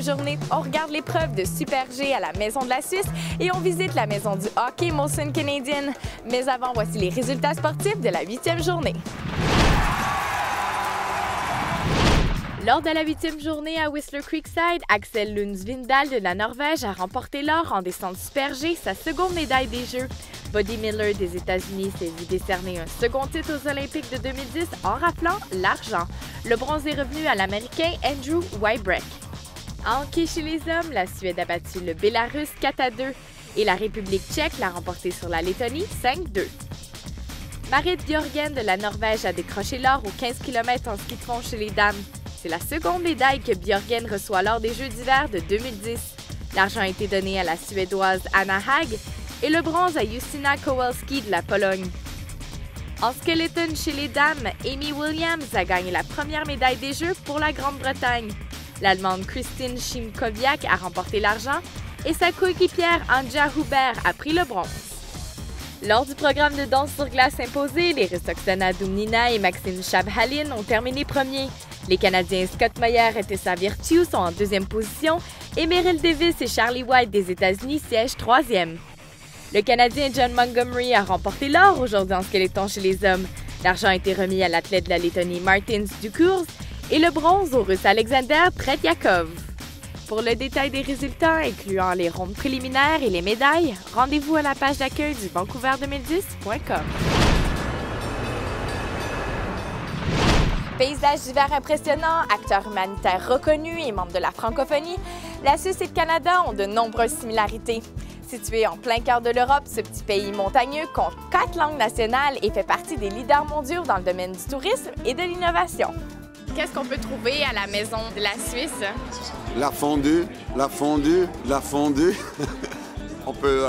journée, on regarde l'épreuve de Super G à la Maison de la Suisse et on visite la maison du hockey Molson Canadian. Mais avant, voici les résultats sportifs de la 8e journée. Lors de la 8e journée à Whistler Creekside, Axel Lund Svindal de la Norvège a remporté l'or en descente Super G, sa seconde médaille des Jeux. Buddy Miller des États-Unis s'est vu décerner un second titre aux Olympiques de 2010 en raflant l'argent. Le bronze est revenu à l'Américain Andrew Wybreck. En hockey chez les hommes, la Suède a battu le Bélarus 4-2 et la République tchèque l'a remporté sur la Lettonie 5-2. Marit Bjørgen de la Norvège a décroché l'or aux 15 km en ski de fond chez les dames. C'est la seconde médaille que Bjørgen reçoit lors des Jeux d'hiver de 2010. L'argent a été donné à la Suédoise Anna Hag et le bronze à Justyna Kowalski de la Pologne. En skeleton chez les dames, Amy Williams a gagné la première médaille des Jeux pour la Grande-Bretagne. L'Allemande Christine Schimkowiak a remporté l'argent et sa coéquipière Anja Huber a pris le bronze. Lors du programme de danse sur glace imposé, les Russes Oksana Dumnina et Maxime Chabhalin ont terminé premiers. Les Canadiens Scott Moyer et Tessa Virtue sont en deuxième position et Meryl Davis et Charlie White des États-Unis siègent troisième. Le Canadien John Montgomery a remporté l'or aujourd'hui en skeleton chez les hommes. L'argent a été remis à l'athlète de la Lettonie Martins Ducours et le bronze au Russe Alexander Tretyakov. Pour le détail des résultats, incluant les rondes préliminaires et les médailles, rendez-vous à la page d'accueil du Vancouver2010.com. Paysage d'hiver impressionnant, acteur humanitaire reconnu et membre de la francophonie, la Suisse et le Canada ont de nombreuses similarités. Situé en plein cœur de l'Europe, ce petit pays montagneux compte 4 langues nationales et fait partie des leaders mondiaux dans le domaine du tourisme et de l'innovation. Qu'est-ce qu'on peut trouver à la maison de la Suisse? La fondue, la fondue, la fondue. On peut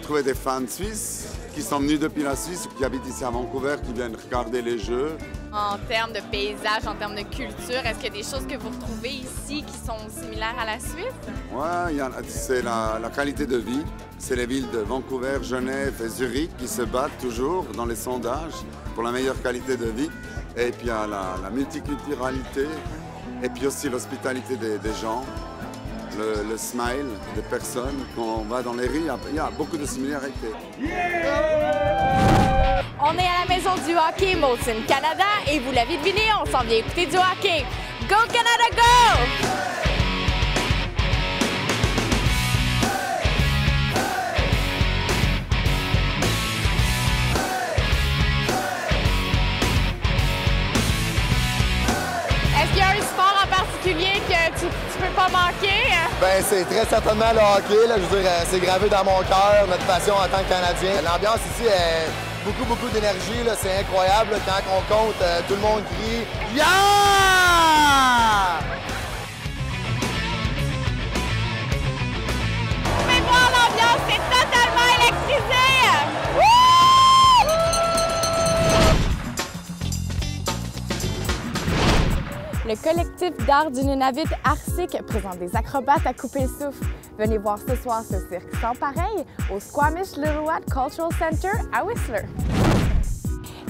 trouver des fans suisses qui sont venus depuis la Suisse, qui habitent ici à Vancouver, qui viennent regarder les Jeux. En termes de paysage, en termes de culture, est-ce qu'il y a des choses que vous retrouvez ici qui sont similaires à la Suisse? Oui, c'est la qualité de vie. C'est les villes de Vancouver, Genève et Zurich qui se battent toujours dans les sondages pour la meilleure qualité de vie. Et puis il y a la multiculturalité et puis aussi l'hospitalité des gens, le smile des personnes. Quand on va dans les rues, il y a beaucoup de similarités. On est à la maison du hockey Molson Canada et vous l'avez deviné, on s'en vient écouter du hockey. Go Canada, go! Est-ce qu'il y a un sport en particulier que tu peux pas manquer? Ben, c'est très certainement le hockey. Là, je veux dire, c'est gravé dans mon cœur, notre passion en tant que Canadien. L'ambiance ici est beaucoup d'énergie. C'est incroyable. Quand on compte, tout le monde crie « Yeah! » Vous pouvez voir l'ambiance, c'est totalement électrisé! Le collectif d'art du Nunavut Arctic présente des acrobates à couper le souffle. Venez voir ce soir ce cirque sans pareil au Squamish Lillooet Cultural Center à Whistler.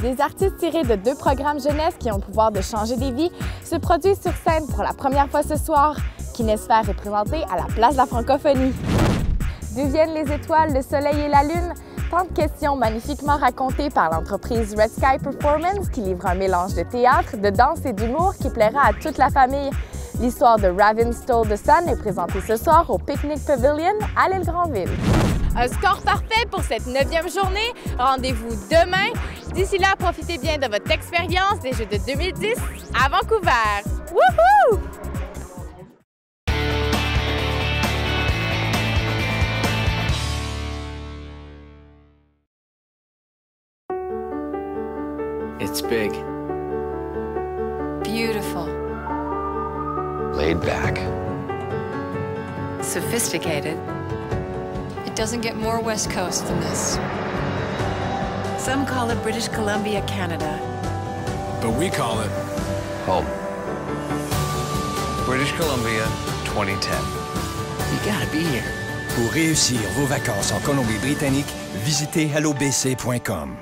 Des artistes tirés de 2 programmes jeunesse qui ont le pouvoir de changer des vies se produisent sur scène pour la première fois ce soir. Kinesphère est présenté à la place de la francophonie. D'où viennent les étoiles, le soleil et la lune? Tant de questions magnifiquement racontées par l'entreprise Red Sky Performance qui livre un mélange de théâtre, de danse et d'humour qui plaira à toute la famille. L'histoire de Raven Stole the Sun est présentée ce soir au Picnic Pavilion à l'île Granville. Un score parfait pour cette 9e journée. Rendez-vous demain. D'ici là, profitez bien de votre expérience des Jeux de 2010 à Vancouver. Wouhou! It's big. Beautiful. Laid back. Sophisticated. It doesn't get more West Coast than this. Some call it British Columbia, Canada. But we call it Home. British Columbia, 2010. You gotta be here. Pour réussir vos vacances en Colombie-Britannique, visitez hellobc.com.